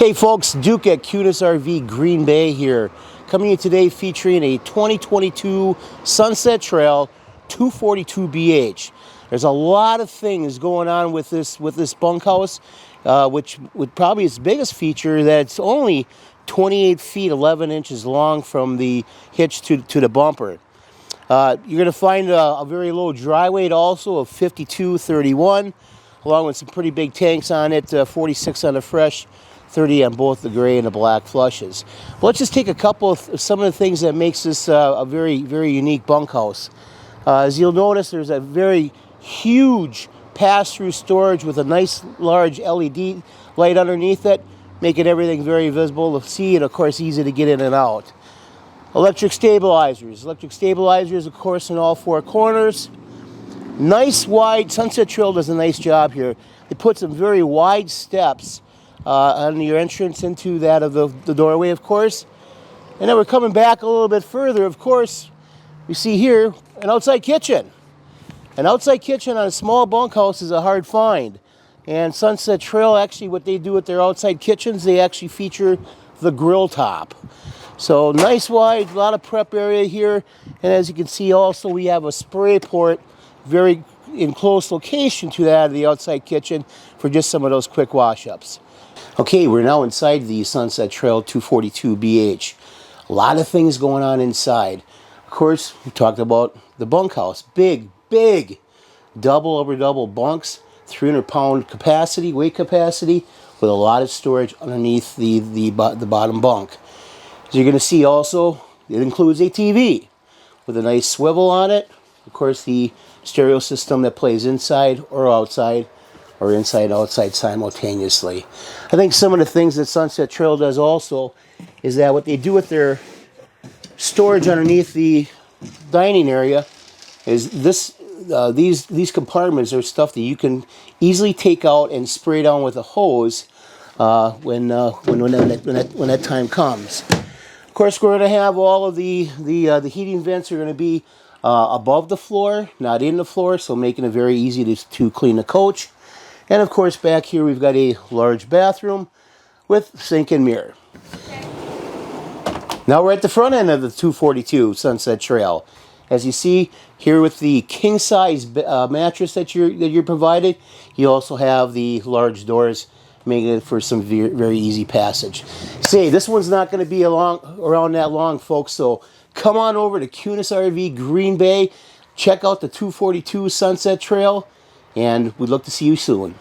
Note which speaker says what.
Speaker 1: Hey folks, Duke at Kunes RV Green Bay here, coming to you today featuring a 2022 Sunset Trail 242BH. There's a lot of things going on with this bunkhouse, which would probably its biggest feature that it's only 28 feet 11 inches long from the hitch to the bumper. You're going to find a very low dry weight also of 5231, along with some pretty big tanks on it, 46 on the fresh, 30 on both the gray and the black flushes. Well, let's just take a couple of some of the things that makes this a very unique bunkhouse. As you'll notice, there's a very huge pass-through storage with a nice large LED light underneath it, making everything very visible to see and of course easy to get in and out. Electric stabilizers, of course, in all four corners. Nice wide, Sunset Trail does a nice job here. They put some very wide steps on your entrance into that of the doorway, of course. And then we're coming back a little bit further, of course. You see here an outside kitchen. An outside kitchen on a small bunkhouse is a hard find. And Sunset Trail, actually, what they do with their outside kitchens, they actually feature the grill top. So nice wide, a lot of prep area here. And as you can see also, we have a spray port very in close location to that of the outside kitchen for just some of those quick wash-ups. Okay, we're now inside the Sunset Trail 242BH. A lot of things going on inside. Of course, we talked about the bunkhouse. Big double over double bunks, 300-pound capacity, weight capacity, with a lot of storage underneath the bottom bunk. As you're going to see also, it includes a TV with a nice swivel on it. Of course, the stereo system that plays inside or outside, or inside-outside simultaneously. I think some of the things that Sunset Trail does also is that what they do with their storage underneath the dining area is these compartments are stuff that you can easily take out and spray down with a hose when that time comes. Of course, we're going to have all of the heating vents are going to be above the floor, not in the floor, so making it very easy to clean the coach. And of course, back here we've got a large bathroom with sink and mirror. Now we're at the front end of the 242 Sunset Trail. As you see here with the king size mattress that you're provided, you also have the large doors, making it for some very easy passage. Say, this one's not going to be around that long, folks, so come on over to Kunes RV Green Bay, check out the 242 Sunset Trail, and we'd look to see you soon.